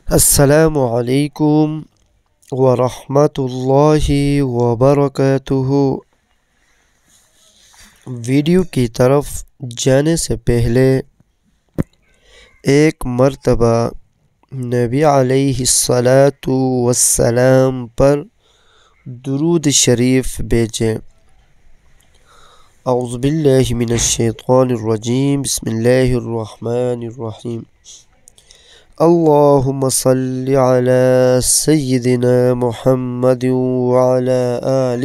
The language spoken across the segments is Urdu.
السلام علیکم ورحمۃ اللہ وبرکاتہ۔ ویڈیو کی طرف جانے سے پہلے ایک مرتبہ نبی علیہ الصلاۃ والسلام پر درود شریف بھیجیں۔ اعوذ باللہ من الشیطان الرجیم، بسم اللہ الرحمن الرحیم۔ اللہم صل علی سیدنا محمد وعلی آل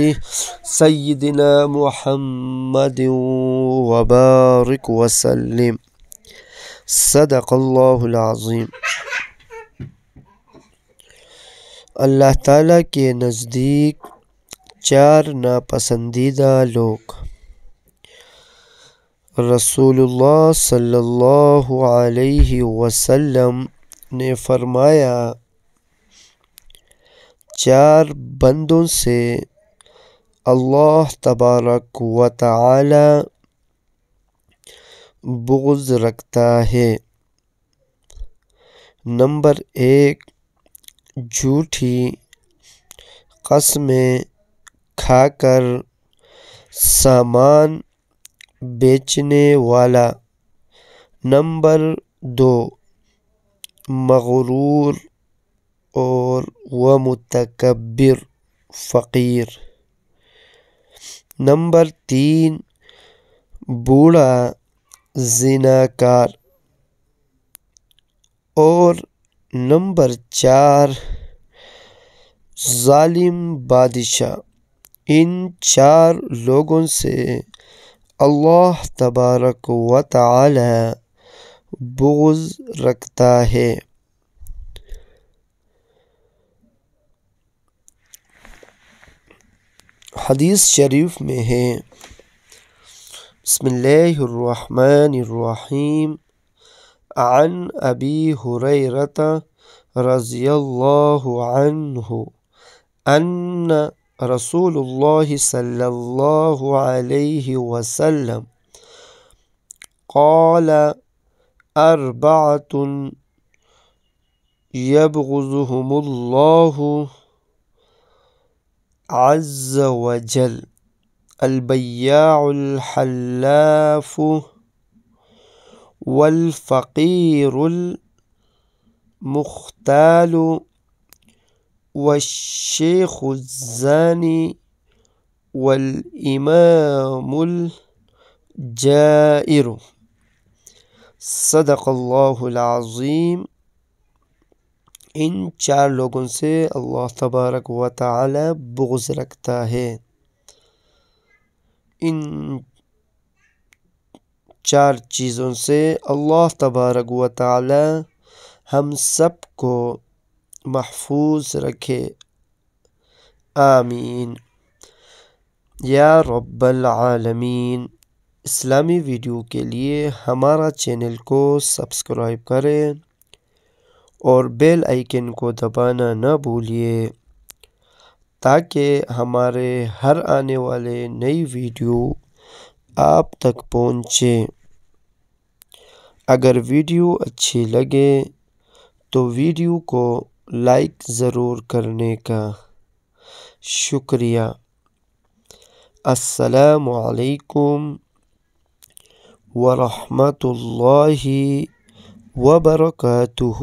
سیدنا محمد وبارک وسلم۔ صدق اللہ العظیم۔ اللہ تعالیٰ کے نزدیک 4 ناپسندیدہ لوگ۔ رسول اللہ صلی اللہ علیہ وسلم نے فرمایا، 4 بندوں سے اللہ تبارک و تعالی بغض رکھتا ہے۔ نمبر 1، جھوٹی قسمیں کھا کر سامان بیچنے والا۔ نمبر 2، مغرور اور متکبر فقیر۔ نمبر 3، بوڑھا زناکار۔ اور نمبر 4، ظالم بادشاہ۔ ان 4 لوگوں سے اللہ تبارک و تعالی بغض رکھتا ہے۔ حدیث شریف میں ہے، بسم اللہ الرحمن الرحیم، عن ابی ہریرہ رضی اللہ عنہ ان رسول اللہ صلی اللہ علیہ وسلم قال 4 يبغضهم الله عز وجل، البياع الحلاف، والفقير المختال، والشيخ الزاني، والإمام الجائر۔ صدق اللہ العظیم۔ ان 4 لوگوں سے اللہ تبارک و تعالی بغض رکھتا ہے۔ ان 4 چیزوں سے اللہ تبارک و تعالی ہم سب کو محفوظ رکھے، آمین یا رب العالمین۔ اسلامی ویڈیو کے لیے ہمارا چینل کو سبسکرائب کریں اور بیل آئیکن کو دبانا نہ بھولیے تاکہ ہمارے ہر آنے والے نئی ویڈیو آپ تک پہنچے۔ اگر ویڈیو اچھی لگے تو ویڈیو کو لائک ضرور کرنے کا شکریہ۔ السلام علیکم ورحمۃ اللہ وبرکاتہ۔